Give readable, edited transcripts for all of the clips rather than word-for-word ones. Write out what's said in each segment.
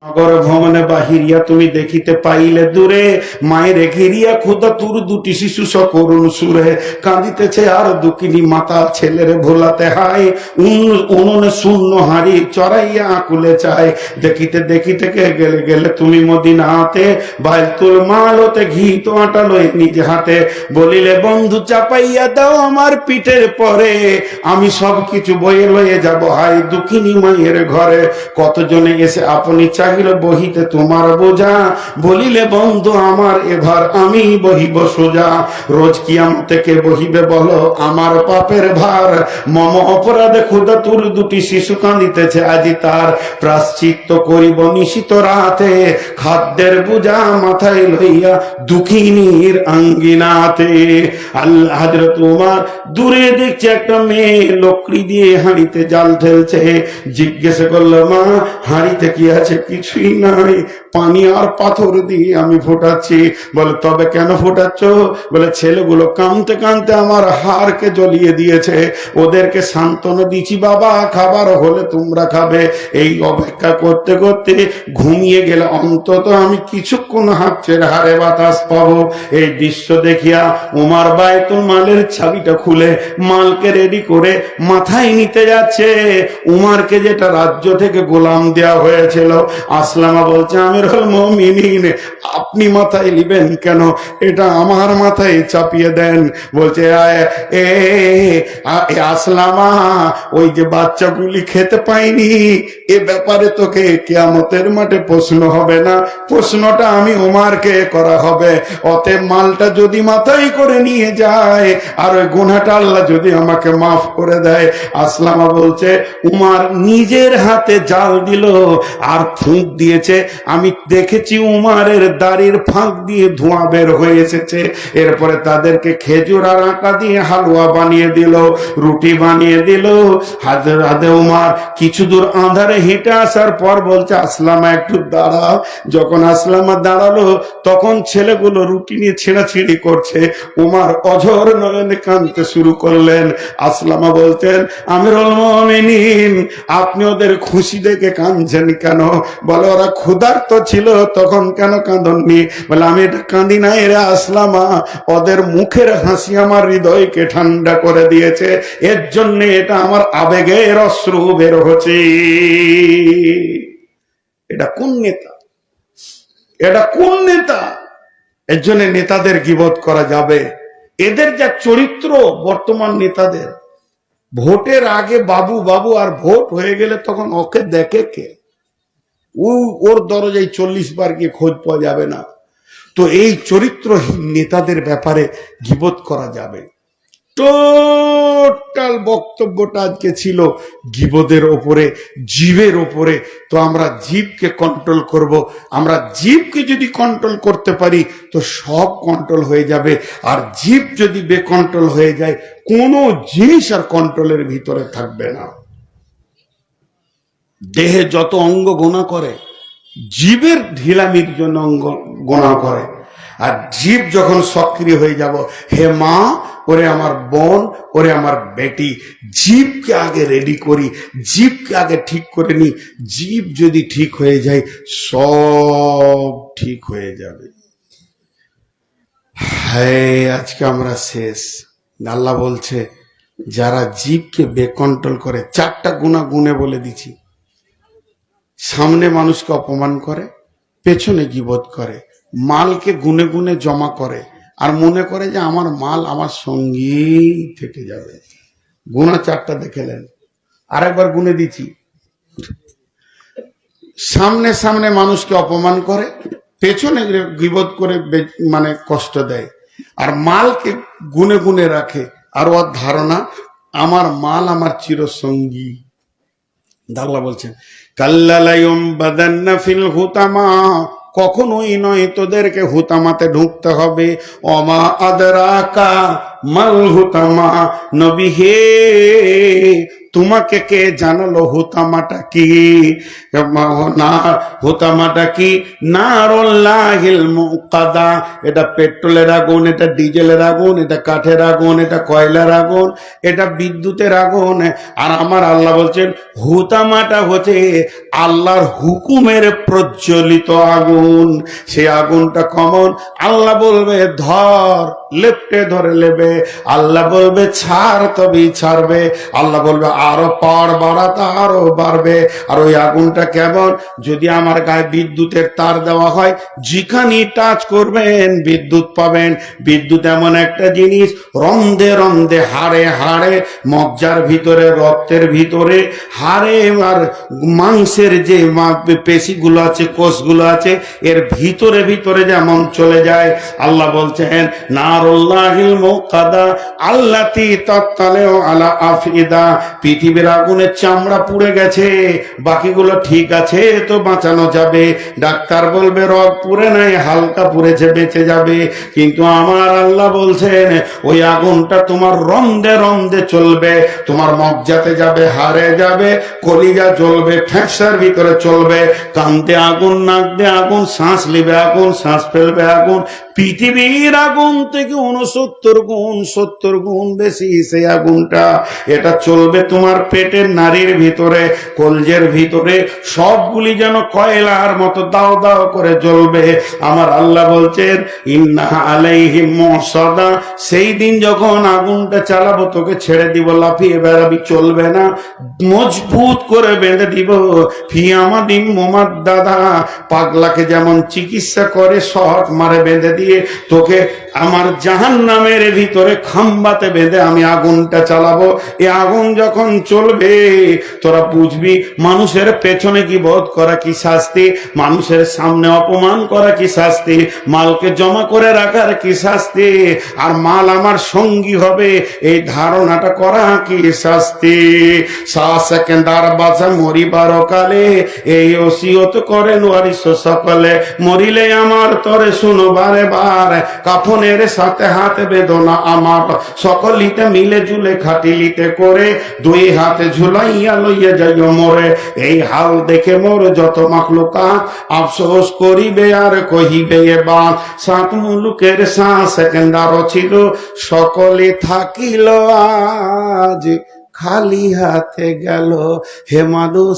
নগর ভ্রমণে বাহিরিয়া তুমি দেখিতে পাইলে দূরে মায়ের ঘিরিয়া ক্ষুধা তুর দুটি শিশু সকরুণ সুরে কাঁদিতেছে আর দুকিনি মাতা ছেলের ভোলাতে হায় উনুনে শূন্য হাড়ি চড়াইয়া আকুলে চায় দেখিতে দেখিতে গেলে গেলে তুমি মদিনাতে বাইতুল মাল হতে ঘি তো আটা লয়ে নিজে হাতে বলিলে বন্ধু চাপাইয়া দাও আমার পিঠের পরে আমি সব কিছু বয়ে লয়ে যাব হায় দুঃখিনী মায়ের ঘরে কতজনে এসে আপনি চাহিল বহিতে তোমার বোঝা বলিলে বন্ধু আমার এবার আমি বহিব সোজা রোজ কিয়ামতে কে বহিবে বলো আমার পাপের ভার মম অপরাধে ক্ষুধা তুর দুটি শিশু কাঁদিতেছে আজি তার প্রাশ্চিত্য করিব নিশিত রাতে খাদ্যের বোঝা মাথায় লইয়া দুঃখিনীর আঙ্গিনাতে আল্লাহ হযরত উমর দূরে দেখছে একটা মেয়ে লকড়ি দিয়ে হাঁড়িতে জাল ঢেলছে জিজ্ঞেস করলো মা হাঁড়িতে কি আছে কিছুই নাই পানি আর পাথর দিয়ে আমি ফোটাচ্ছি বলে তবে কেন ফোটাচ্ছ বলে ছেলেগুলো কাঁদতে কাঁদতে আমার হাড়কে জ্বলিয়ে দিয়েছে ওদেরকে সান্ত্বনা দিচ্ছি বাবা খাবার হলে তোমরা খাবে এই অপেক্ষা করতে করতে ঘুমিয়ে গেলে অন্তত আমি কিছুক্ষণ হাঁটছের হারে বাতাস পাবো এই দৃশ্য দেখিয়া উমর বাইতুল মালের চাবিটা খুলে মালকে রেডি করে মাথায় নিতে যাচ্ছে উমরকে যেটা রাজ্য থেকে গোলাম দেওয়া হয়েছিল আসলামা বলছে আমিরুল মুমিনিন আপনি মাথায় নিবেন কেন এটা আমার মাথায় চাপিয়ে দেন বলছে আসলামা ওই যে বাচ্চাগুলি খেতে পাইনি এ ব্যাপারে তোকে কিয়ামতের মাঠে প্রশ্ন হবে না প্রশ্নটা আমি উমরকে করা হবে অতএব মালটা যদি মাথায় করে নিয়ে যায় আর ওই গুনাহটা আল্লাহ যদি আমাকে মাফ করে দেয় আসলামা বলছে উমর নিজের হাতে জাল দিল আর ফুঁক দিয়েছে আমি দেখেছি উমরের দাড়ির ফাঁক দিয়ে ধোঁয়া বের হয়ে এসেছে এরপরে তাদেরকে খেজুর আর আটা দিয়ে হালুয়া বানিয়ে দিল রুটি বানিয়ে দিল হাজরাতে উমর কিছু দূর আঁধারে হেঁটে আসার পর বলছে আসলামা একটু দাঁড়াও যখন আসলামা দাঁড়ালো তখন ছেলেগুলো রুটি নিয়ে ছেঁড়াছিড়ি করছে উমর অঝর নয়নে কাঁদতে শুরু করলেন আসলামা বলতেন আমিরুল মুমিনিন আপনি ওদের খুশি দেখে কাঁদছেন কেন বলে ওরা ক্ষুধার্ত ছিল তখন কেন কাঁদননি বলে আমি এটা কাঁদি না এরা আসলামা ওদের মুখের হাসি আমার হৃদয়কে ঠান্ডা করে দিয়েছে এর জন্য এটা আমার আবেগের অশ্রু বের হচ্ছে এটা কোন নেতা এটা কোন নেতা এর জন্য নেতাদের গীবত করা যাবে এদের যা চরিত্র বর্তমান নেতাদের ভোটের আগে বাবু বাবু আর ভোট হয়ে গেলে তখন ওকে দেখে কে ওর দরজায় 40 বার গিয়ে খোঁজ পাওয়া যাবে না তো এই চরিত্রহীন নেতাদের ব্যাপারে গীবত করা যাবে টোটাল বক্তব্যটা আজকে ছিল গীবতের ওপরে জীবের ওপরে তো আমরা জীবকে কন্ট্রোল করব আমরা জীবকে যদি কন্ট্রোল করতে পারি তো সব কন্ট্রোল হয়ে যাবে আর জীব যদি বেকন্ট্রোল হয়ে যায় কোনো জিনিস আর কন্ট্রোলের ভিতরে থাকবে না দেহে যত অঙ্গ গোনা করে জীবের ঢিলামির জন্য অঙ্গ গোনা করে আর জীব যখন সক্রিয় হয়ে যাব হে মা ওরে আমার বোন ওরে আমার বেটি জীবকে আগে রেডি করি জীবকে আগে ঠিক করে নি জীব যদি ঠিক হয়ে যায় সব ঠিক হয়ে যাবে হ্যাঁ আজকে আমরা শেষ আল্লাহ বলছে যারা জীবকে বেকন্ট্রোল করে 4টা গুনাহ গুনে বলে দিছি সামনে মানুষকে অপমান করে পেছনে গীবত করে মালকে গুনে গুনে জমা করে আর মনে করে যে আমার মাল আমার সঙ্গেই থেকে যাবে গুনাহ 4টা দেখলেন আরেকবার গুনে দিচ্ছি সামনে সামনে মানুষকে অপমান করে পেছনে গীবত করে মানে কষ্ট দেয় আর মালকে গুনে গুনে রাখে আর ওর ধারণা আমার মাল আমার চিরসঙ্গী আল্লাহ বলছেন কাল্লালায়ুম বাদান্না ফিল হুতামা কখনোই নয় তোদেরকে হুতামাতে ঢুকতে হবে অমা আদরাকা মাল হুতামা, নবী হে তোমাকে কে জানালো হুতামাটা কি? না, হুতামাটা কি? নারুল্লাহিল মুকাদা, এটা পেট্রোলের আগুন, এটা ডিজেলের আগুন, এটা কাঠের আগুন, এটা কয়লার আগুন, এটা বিদ্যুতের আগুন। আর আমার আল্লাহ বলছেন হুতামাটা হচ্ছে আল্লাহর হুকুমের প্রজ্বলিত আগুন। সে আগুনটা কমন, আল্লাহ বলবে ধর, লেপটে ধরে নেবে। আল্লাহ বলবে ছাড়, তবেই ছাড়বে। আল্লাহ বলবে আরো পাওয়ার বাড়াতে, আরো বাড়বে। আর ওই আগুনটা কেমন? যদি আমার গায়ে বিদ্যুতের তার দেওয়া হয়, যেখানেই টাচ করবেন বিদ্যুৎ পাবেন। বিদ্যুৎ এমন একটা জিনিস, রন্ধে রন্ধে, হাড়ে হাড়ে, মজ্জার ভিতরে, রক্তের ভিতরে, হাড়ে আর মাংসের যে পেশিগুলো আছে, কোষগুলো আছে, এর ভিতরে ভিতরে যেমন চলে যায়। আল্লাহ বলছেন নারুল্লাহিল মুকাদা আল্লাতী তাত্তালিউ আলা আফিদা, পৃথিবীর আগুনের চামড়া পুড়ে গেছে, বাকিগুলো ঠিক আছে, তো বাঁচানো যাবে। ডাক্তার বলবে রগ পুড়ে নাই, হালকা পুড়েছে, বেঁচে যাবে। কিন্তু আমার আল্লাহ বলছেন ওই আগুনটা তোমার রন্ধে রন্ধে চলবে, তোমার মজ্জাতে যাবে, হাড়ে যাবে, কলিজা জ্বলবে, ফ্যাঁসার ভিতরে চলবে, কান দিয়ে আগুন, নাক দিয়ে আগুন, শ্বাস নেবে আগুন, শ্বাস ফেলবে আগুন। পৃথিবীর আগুন থেকে 69 গুণ, 70 গুণ বেশি সেই আগুনটা। এটা চলবে তোমার পেটের নারীর ভিতরে, কলজের ভিতরে, সবগুলি যেন কয়লার মতো দাও দাও করে জ্বলবে। আমার আল্লাহ বলছেন ইন্না আলাইহিম মুসাদা, সেই দিন যখন আগুনটা চালাবো, তোকে ছেড়ে দিব, লাফিয়ে বেড়াবি, চলবে না, মজবুত করে বেঁধে দিব। ফি আমাদিন মুমাদ্দাদা, পাগলাকে যেমন চিকিৎসা করে শক মারে বেঁধে দিয়ে, তোকে আমার জাহান্নামের ভিতরে খাম্বাতে বেঁধে আমি আগুনটা চালাবো। এই আগুন যখন চলবে, তোরা বুঝবি মানুষের পেছনে কি বোধ করা কি শাস্তি, মানুষের সামনে অপমান করা কি শাস্তি, মালকে জমা করে রাখার কি শাস্তি, আর মাল আমার সঙ্গী হবে এই ধারণাটা করা কি শাস্তি। সেকেন্ডার বাঁচা মরিবার কালে এই ওসিয়ত করেন ওয়ারিস সকলে, মরিলে আমার তরে শুনো বারে বার, কাফনের সাথে হাত বেদনা আমার, সকলিতে মিলে ঝুলে খাটিলিতে করে, দুই হাতে ঝুলাইয়া লইয়া যাইও মোরে। এই হাল দেখে মোর যত মাখলুকাত আফসোস করিবে আর কহিবে এবার, 7 মুলুকের 7 সেকেন্ডারও ছিল, সকলে থাকিল আজ খালি হাতে গেল। হে মানুষ,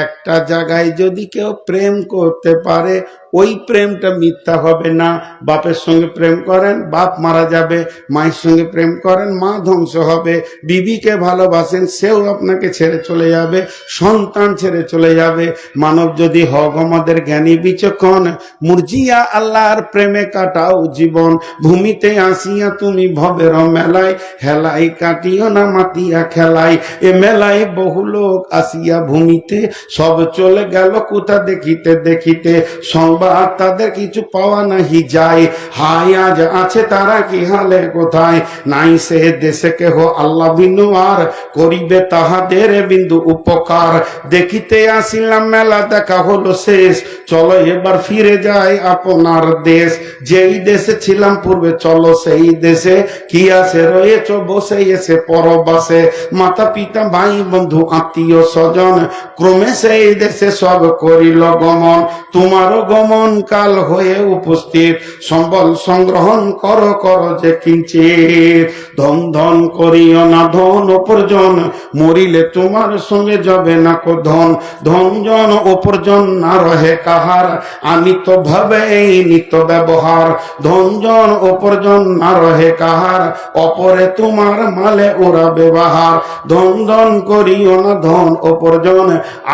একটা জায়গায় যদি কেউ প্রেম করতে পারে, ওই প্রেমটা মিথ্যা হবে না। বাপের সঙ্গে প্রেম করেন, বাপ মারা যাবে, মায়ের সঙ্গে প্রেম করেন, মা ধ্বংস হবে, বিবিকে ভালোবাসেন, সেও আপনাকে ছেড়ে চলে যাবে, সন্তান ছেড়ে চলে যাবে। মানব যদি হক আমাদের জ্ঞানী বিচক্ষণ, মুরজিয়া আল্লাহর প্রেমে কাটাও জীবন, ভূমিতে আসিয়া তুমি ভবের মেলায়, হেলাই কাটিও না মাতিয়া খেলাই। এ মেলায় বহু লোক আসিয়া ভূমিতে, সব চলে গেল কোথা দেখিতে দেখিতে, সংবাদ তাদের কিছু পাওয়া নাহি যায়, হায় আজ আছে তারা কি হালে কোথায়, নাই সে দেশে কেহ আল্লাহ বিনু আর করিবে তাহাদের বিন্দু উপকার। দেখিতে আসিলাম মেলা, দেখা হলো শেষ, চলো এবার ফিরে যাই আপনার দেশ। যেই দেশে ছিলাম পূর্বে, চলো সেই দেশে, কি আছে রয়েছ বসে এসে পরবাসে, মাতা পিতা ভাই বন্ধু আত্মীয় স্বজন, ক্রমে সেই দেশে সব করিল গমন। তোমারও গমন কাল হয়ে উপস্থিত, সম্বল সংগ্রহণ করো করো যে কিঞ্চিত, ধন ধন করিও না ধন উপার্জন, মরিলে তোমার সঙ্গে যাবে না কো ধন। ধন জন উপার্জন না রহে কাহার, আনিত ভাবে এই নিত ব্যবহার, ধন জন উপার্জন না রহে কাহার, অপরে তোমার মালে ওরা ব্যবহার। ধন ধন করিও না ধন উপার্জন,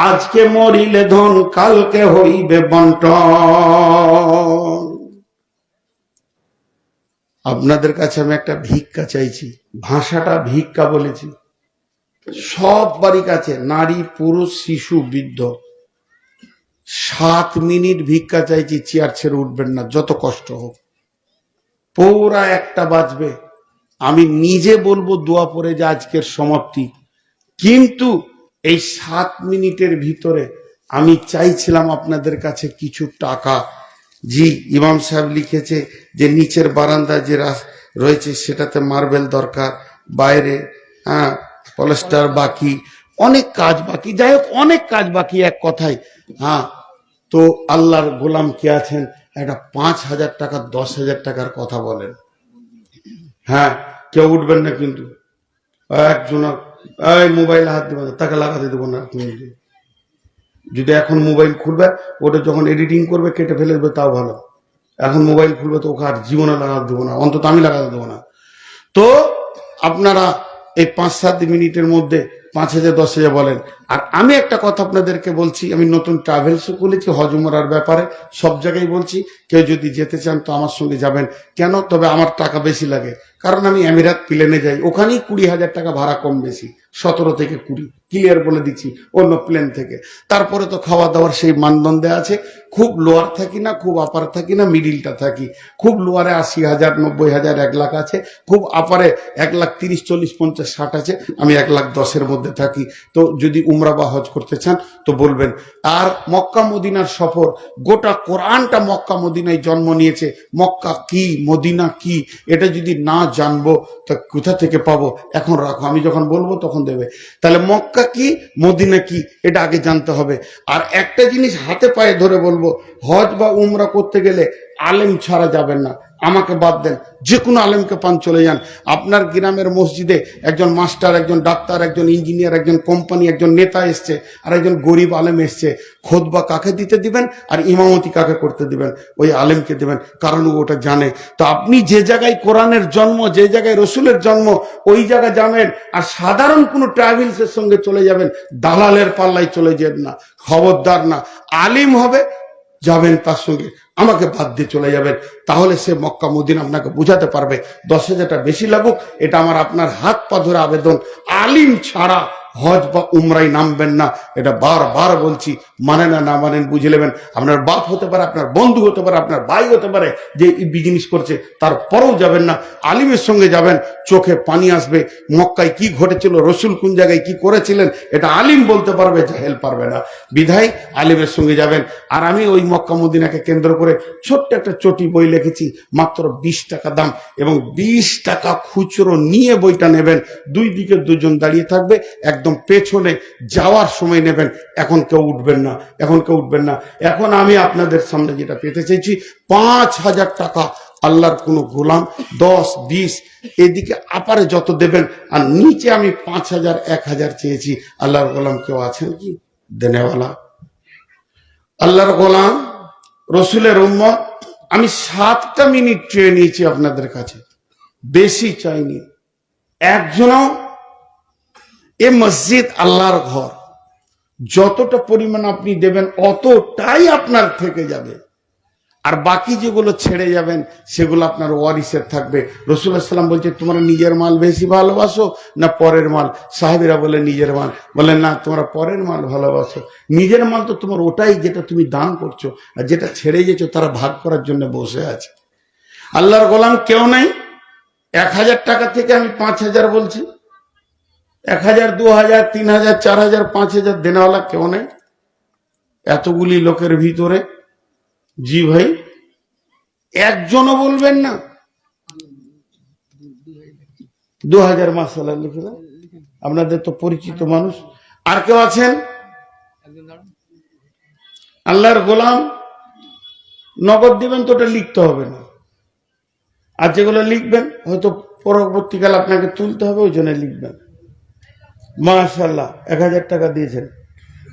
আজকে মরিলে ধন কালকে হইবে বন্টন। আপনাদের কাছে আমি একটা ভিক্ষা চাইছি, ভাষাটা ভিক্ষা বলেছি। সব বাড়ি কাছে, নারী পুরুষ শিশু বৃদ্ধ, 7 মিনিট ভিক্ষা চাইছি, চেয়ার ছেড়ে উঠবেন না, যত কষ্ট হোক। পুরা 1টা বাজবে, আমি নিজে বলবো দোয়া পড়ে যে আজকের সমাপ্তি। কিন্তু এই 7 মিনিটের ভিতরে আমি চাইছিলাম আপনাদের কাছে কিছু টাকা। জি, ইমাম সাহেব লিখেছে যে নিচের বারান্দা যে রয়েছে, সেটাতে মার্বেল দরকার, বাইরে হ্যাঁ প্লাস্টার বাকি, অনেক কাজ বাকি, যাই হোক অনেক কাজ বাকি এক কথায়। হ্যাঁ, তো আল্লাহর গোলাম কে আছেন, একটা 5,000 টাকা 10,000 টাকার কথা বলেন, হ্যাঁ কেউ উঠবেন না কিন্তু, একজন এই মোবাইলে হাত দেবো না, তাকে লাগাতে দেবো না। যদি এখন মোবাইল খুলবে, ওটা যখন এডিটিং করবে কেটে ফেলে দেবে তাও ভালো, এখন মোবাইল খুলবে তো ওকে আর জীবনে লাগাতে দেবো না, অন্তত আমি লাগাতে দেবো না। তো আপনারা এই 5-7 মিনিটের মধ্যে 5,000 10,000 বলেন। আর আমি একটা কথা আপনাদেরকে বলছি, আমি নতুন ট্রাভেলসও খুলেছি হজ উমরার ব্যাপারে, সব জায়গায় বলছি, কেউ যদি যেতে চান তো আমার সঙ্গে যাবেন। কেন? তবে আমার টাকা বেশি লাগে, কারণ আমি আমিরাত প্লেনে যাই, ওখানেই 20,000 টাকা ভাড়া কম বেশি, 17 থেকে 20, ক্লিয়ার বলে দিচ্ছি, অন্য প্লেন থেকে। তারপরে তো খাওয়া দাওয়ার সেই মানদণ্ডে আছে, খুব লোয়ার থাকি না, খুব আপার থাকি না, মিডিলটা থাকি। খুব লোয়ারে 80,000 90,000 1 লাখ আছে, খুব আপারে 1,30,000 40 50 60 আছে, আমি 1,10,000 মধ্যে থাকি। তো যদি উমরা বা হজ করতে চান তো বলবেন। আর মক্কা মদিনার সফর, গোটা কোরআনটা মক্কা মদিনায় জন্ম নিয়েছে। মক্কা কি মদিনা কি এটা যদি না জানবো তা কোথা থেকে পাবো? এখন রাখো, আমি যখন বলবো তখন দেবে। তাহলে মক্কা কি মদিনা কি এটা আগে জানতে হবে। আর একটা জিনিস হাতে পায়ে ধরে বলবো, হজ বা উমরা করতে গেলে আলেম ছাড়া যাবেন না। আমাকে বাদ দেন, যে কোনো আলেমকে পান চলে যান। আপনার গ্রামের মসজিদে একজন মাস্টার, একজন ডাক্তার, একজন ইঞ্জিনিয়ার, একজন কোম্পানি, একজন নেতা এসছে, আর একজন গরিব আলেম এসছে, খুতবা কাকে দিতে দিবেন আর ইমামতি কাকে করতে দিবেন? ওই আলেমকে দিবেন, কারণ ও ওটা জানে। তো আপনি যে জায়গায় কোরআনের জন্ম, যে জায়গায় রসুলের জন্ম, ওই জায়গায় যাবেন। আর সাধারণ কোনো ট্রাভেলসের সঙ্গে চলে যাবেন, দালালের পাল্লায় চলে যাবেন না, খবরদার না। আলিম হবে, যাবেন তার সঙ্গে, আমাকে বাদ দিয়ে চলে যাবেন, তাহলে সে মক্কা মদিনা আপনাকে বুঝাতে পারবে। 10,000 টাকা বেশি লাগুক, এটা আমার আপনার হাত পা ধরে আবেদন। আলিম ছাড়া হজ বা উমরাই নামবেন না, এটা বারবার বলছি। মানে না, না মানেন বুঝে নেবেন। আপনার বাপ হতে পারে, আপনার বন্ধু হতে পারে, আপনার ভাই হতে পারে, যে বিজনেস করছে, তারপরেও যাবেন না। আলিমের সঙ্গে যাবেন, চোখে পানি আসবে। মক্কায় কি ঘটেছিল, রসুল কোন জায়গায় কি করেছিলেন, এটা আলিম বলতে পারবে, জাহেল পারবে না। বিধায় আলিমের সঙ্গে যাবেন। আর আমি ওই মক্কা মদিনাকে কেন্দ্র করে ছোট্ট একটা চটি বই লিখেছি, মাত্র 20 টাকা দাম, এবং 20 টাকা খুচরো নিয়ে বইটা নেবেন। দুই দিকে দুজন দাঁড়িয়ে থাকবে, একদম পেছনে যাওয়ার সময় নেবেন। এখন কেউ উঠবেন না, এখন কেউ উঠবেন না। এখন আমি আপনাদের সামনে যেটা পেতে চাইছি, 5,000 টাকা আল্লাহর কোন গোলাম 10 20 এদিকে আপারে যত দেবেন, আর নিচে আমি 5,000 1,000 চেয়েছি। আল্লাহর গোলাম কেউ আছেন কি দেনেওয়ালা? আল্লাহর গোলাম, রসুলের উম্মত, আমি 7টা মিনিট চেয়ে নিয়েছি আপনাদের কাছে, বেশি চাইনি। একজনও, এ মসজিদ আল্লাহর ঘর, যতটা পরিমাণ আপনি দেবেন অতটাই আপনার থেকে যাবে। আর বাকি যেগুলো ছেড়ে যাবেন সেগুলো আপনার ওয়ারিসের থাকবে। রাসূলুল্লাহ সাল্লাল্লাহু আলাইহি ওয়াসাল্লাম বলছে, তোমরা নিজের মাল বেশি ভালোবাসো না পরের মাল? সাহাবীরা বলে নিজের মাল। বলেন না, তোমরা পরের মাল ভালোবাসো। নিজের মাল তো তোমার ওটাই যেটা তুমি দান করছো, আর যেটা ছেড়ে গেছো তারা ভাগ করার জন্য বসে আছে। আল্লাহর গোলাম কেউ নাই। 1,000 টাকা থেকে আমি 5,000 বলছি। 1,000 2,000 3,000 4,000 5,000 দেনেওয়ালা কেউ নেই এতগুলি লোকের ভিতরে। জি ভাই, একজনও বলবেন না? 2,000 মাসাল্লাহ লিখে দেন, আপনাদের তো পরিচিত মানুষ। আর কেউ আছেন? আল্লাহর গোলাম, নগদ দিবেন তো ওটা লিখতে হবে না, আর যেগুলো লিখবেন হয়তো পরবর্তীকাল আপনাকে তুলতে হবে, ওই জন্য লিখবেন। মাশাআল্লাহ, 1,000 টাকা দিয়েছেন।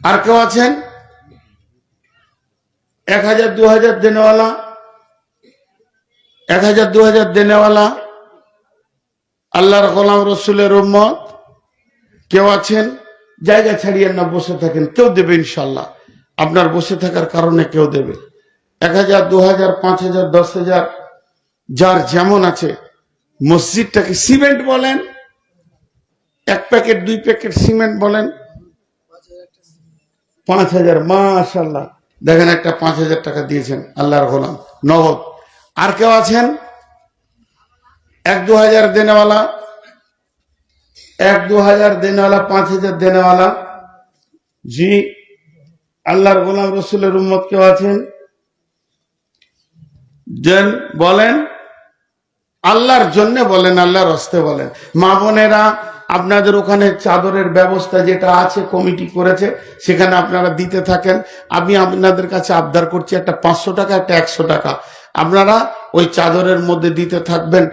আর কেউ আছেন? 1,000 2,000 দেনেওয়ালা, 1,000 2,000 দেনেওয়ালা আল্লাহর গোলাম রসুলের উম্মত কেউ আছেন? জায়গা ছাড়িয়েন না, বসে থাকেন, কেউ দেবে ইনশাল্লাহ। আপনার বসে থাকার কারণে কেউ দেবে। 1,000 2,000 5,000 10,000 যার যেমন আছে। মসজিদটাকে সিমেন্ট বলেন, 1 প্যাকেট 2 প্যাকেট সিমেন্ট বলেন, 5,000। মাশাআল্লাহ, দেখেন একটা 5,000 টাকা দিয়েছেন আল্লাহর গোলাম নগদ। আর কেউ আছেন? 1 2,000 দেনেওয়ালা, 1 2,000 দেনেওয়ালা, 5,000 দেনেওয়ালা। জি, আল্লাহর গোলাম রসুলের উম্মত কেউ আছেন? দেন বলেন। আল্লাহর জন্য বলেন, আল্লাহর হস্তে বলেন। মা বোনেরা, আপনাদের ওখানে চাদরের ব্যবস্থা যেটা আছে, কমিটি করেছে, সেখানে আপনারা দিতে থাকেন। আমি আপনাদের কাছে আবদার করছি, একটা 500 টাকা, একটা 100 টাকা আপনারা ওই চাদরের মধ্যে দিতে থাকবেন।